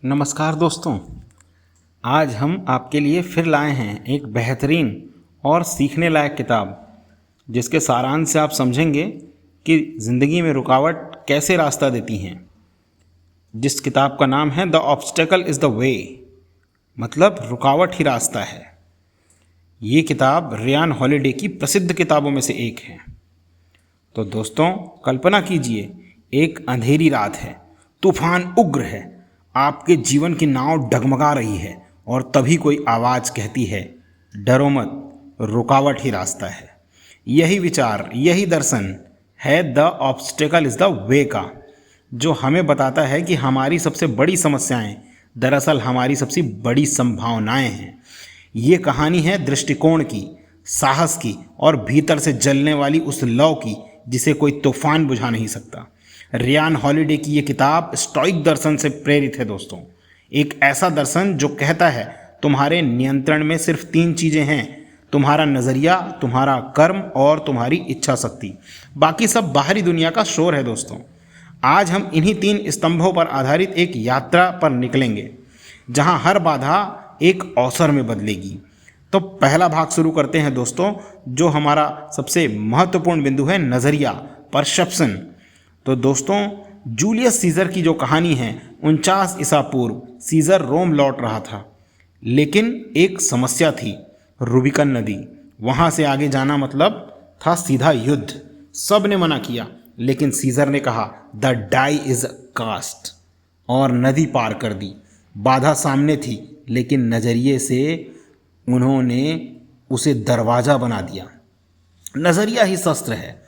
नमस्कार दोस्तों। आज हम आपके लिए फिर लाए हैं एक बेहतरीन और सीखने लायक किताब, जिसके सारांश से आप समझेंगे कि ज़िंदगी में रुकावट कैसे रास्ता देती हैं। जिस किताब का नाम है the obstacle is the way, मतलब रुकावट ही रास्ता है। ये किताब रियान हॉलिडे की प्रसिद्ध किताबों में से एक है। तो दोस्तों, कल्पना कीजिए, एक अंधेरी रात है, तूफान उग्र है, आपके जीवन की नाव डगमगा रही है और तभी कोई आवाज़ कहती है, डरो मत, रुकावट ही रास्ता है। यही विचार, यही दर्शन है the obstacle is the way का, जो हमें बताता है कि हमारी सबसे बड़ी समस्याएं दरअसल हमारी सबसे बड़ी संभावनाएं हैं। ये कहानी है दृष्टिकोण की, साहस की और भीतर से जलने वाली उस लौ की जिसे कोई तूफान बुझा नहीं सकता। रियान हॉलिडे की ये किताब स्टोइक दर्शन से प्रेरित है दोस्तों। एक ऐसा दर्शन जो कहता है तुम्हारे नियंत्रण में सिर्फ 3 चीज़ें हैं, तुम्हारा नज़रिया, तुम्हारा कर्म और तुम्हारी इच्छा शक्ति। बाकी सब बाहरी दुनिया का शोर है दोस्तों। आज हम इन्हीं 3 स्तंभों पर आधारित एक यात्रा पर निकलेंगे, जहां हर बाधा एक अवसर में बदलेगी। तो पहला भाग शुरू करते हैं दोस्तों, जो हमारा सबसे महत्वपूर्ण बिंदु है, नज़रिया, परसेप्शन। तो दोस्तों, जूलियस सीजर की जो कहानी है, 49 ईसा पूर्व सीजर रोम लौट रहा था, लेकिन एक समस्या थी, रूबिकन नदी। वहाँ से आगे जाना मतलब था सीधा युद्ध। सब ने मना किया, लेकिन सीजर ने कहा द डाई इज कास्ट, और नदी पार कर दी। बाधा सामने थी, लेकिन नज़रिए से उन्होंने उसे दरवाज़ा बना दिया। नज़रिया ही शस्त्र है।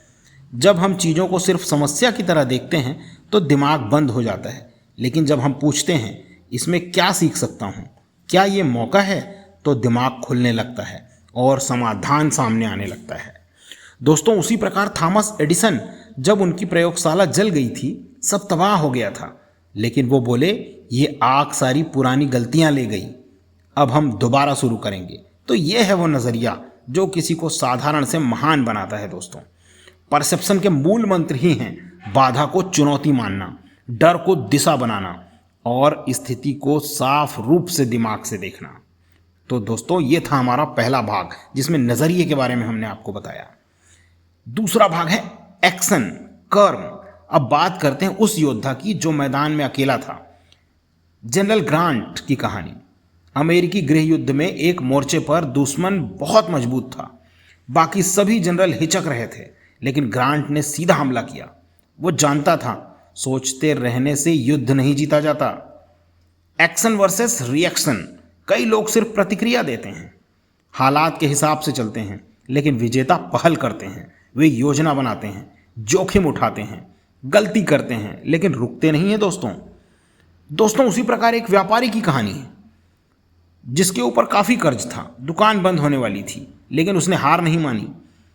जब हम चीज़ों को सिर्फ समस्या की तरह देखते हैं तो दिमाग बंद हो जाता है, लेकिन जब हम पूछते हैं इसमें क्या सीख सकता हूँ, क्या ये मौका है, तो दिमाग खुलने लगता है और समाधान सामने आने लगता है। दोस्तों, उसी प्रकार थॉमस एडिसन, जब उनकी प्रयोगशाला जल गई थी, सब तबाह हो गया था, लेकिन वो बोले ये आग सारी पुरानी गलतियाँ ले गई, अब हम दोबारा शुरू करेंगे। तो ये है वो नज़रिया जो किसी को साधारण से महान बनाता है दोस्तों। परसेप्शन के मूल मंत्र ही हैं बाधा को चुनौती मानना, डर को दिशा बनाना और स्थिति को साफ रूप से दिमाग से देखना। तो दोस्तों, ये था हमारा पहला भाग, जिसमें नज़रिए के बारे में हमने आपको बताया। दूसरा भाग है एक्शन, कर्म। अब बात करते हैं उस योद्धा की जो मैदान में अकेला था। जनरल ग्रांट की कहानी। अमेरिकी गृह युद्ध में एक मोर्चे पर दुश्मन बहुत मजबूत था, बाकी सभी जनरल हिचक रहे थे, लेकिन ग्रांट ने सीधा हमला किया। वो जानता था सोचते रहने से युद्ध नहीं जीता जाता। Action versus reaction. कई लोग सिर्फ प्रतिक्रिया देते हैं, हालात के हिसाब से चलते हैं, लेकिन विजेता पहल करते हैं। वे योजना बनाते हैं, जोखिम उठाते हैं, गलती करते हैं, लेकिन रुकते नहीं हैं दोस्तों, उसी प्रकार एक व्यापारी की कहानी है, जिसके ऊपर काफ़ी कर्ज था। दुकान बंद होने वाली थी, लेकिन उसने हार नहीं मानी।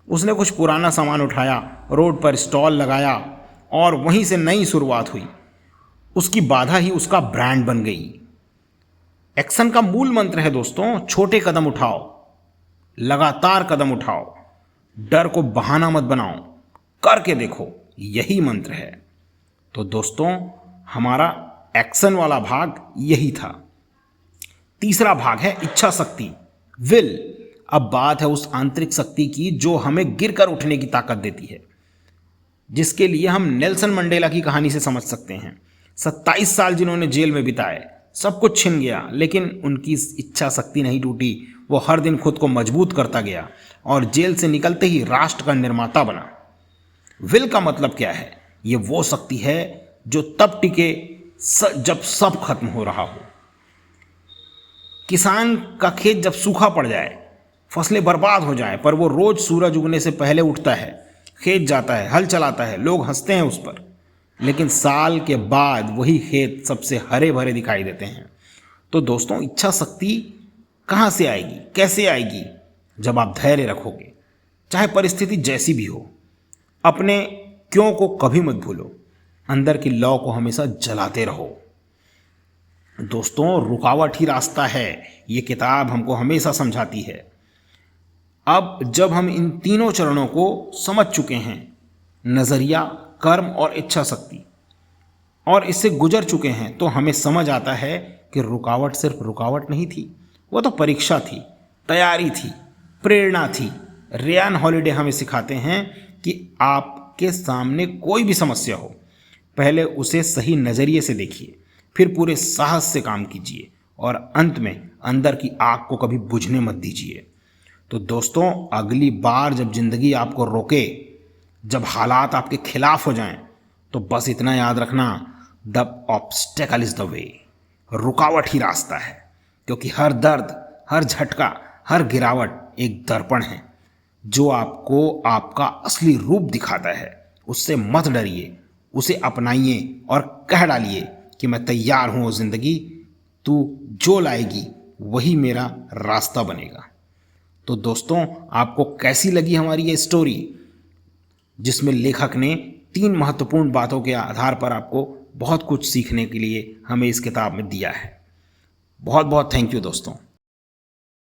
उसने कुछ पुराना सामान उठाया, रोड पर स्टॉल लगाया और वहीं से नई शुरुआत हुई। उसकी बाधा ही उसका ब्रांड बन गई। एक्शन का मूल मंत्र है दोस्तों, छोटे कदम उठाओ, लगातार कदम उठाओ, डर को बहाना मत बनाओ, करके देखो, यही मंत्र है। तो दोस्तों, हमारा एक्शन वाला भाग यही था। तीसरा भाग है इच्छा शक्ति, विल। अब बात है उस आंतरिक शक्ति की जो हमें गिरकर उठने की ताकत देती है, जिसके लिए हम नेल्सन मंडेला की कहानी से समझ सकते हैं। 27 साल जिन्होंने जेल में बिताए, सब कुछ छिन गया, लेकिन उनकी इच्छा शक्ति नहीं टूटी। वो हर दिन खुद को मजबूत करता गया और जेल से निकलते ही राष्ट्र का निर्माता बना। विल का मतलब क्या है? ये वो शक्ति है जो तब टिके जब सब खत्म हो रहा हो। किसान का खेत जब सूखा पड़ जाए, फसलें बर्बाद हो जाए, पर वो रोज सूरज उगने से पहले उठता है, खेत जाता है, हल चलाता है, लोग हंसते हैं उस पर, लेकिन साल के बाद वही खेत सबसे हरे भरे दिखाई देते हैं। तो दोस्तों, इच्छा शक्ति कहाँ से आएगी, कैसे आएगी? जब आप धैर्य रखोगे, चाहे परिस्थिति जैसी भी हो। अपने क्यों को कभी मत भूलो, अंदर की लौ को हमेशा जलाते रहो। दोस्तों, रुकावट ही रास्ता है, ये किताब हमको हमेशा समझाती है। अब जब हम इन तीनों चरणों को समझ चुके हैं, नज़रिया, कर्म और इच्छा शक्ति, और इससे गुजर चुके हैं तो हमें समझ आता है कि रुकावट सिर्फ रुकावट नहीं थी, वो तो परीक्षा थी, तैयारी थी, प्रेरणा थी। रेयान हॉलिडे हमें सिखाते हैं कि आपके सामने कोई भी समस्या हो, पहले उसे सही नज़रिए से देखिए, फिर पूरे साहस से काम कीजिए और अंत में अंदर की आग को कभी बुझने मत दीजिए। तो दोस्तों, अगली बार जब ज़िंदगी आपको रोके, जब हालात आपके खिलाफ हो जाएं, तो बस इतना याद रखना, the obstacle is the way. रुकावट ही रास्ता है, क्योंकि हर दर्द, हर झटका, हर गिरावट एक दर्पण है जो आपको आपका असली रूप दिखाता है। उससे मत डरिए, उसे अपनाइए और कह डालिए कि मैं तैयार हूँ ज़िंदगी, तू जो लाएगी वही मेरा रास्ता बनेगा। तो दोस्तों, आपको कैसी लगी हमारी ये स्टोरी, जिसमें लेखक ने 3 महत्वपूर्ण बातों के आधार पर आपको बहुत कुछ सीखने के लिए हमें इस किताब में दिया है। बहुत बहुत थैंक यू दोस्तों।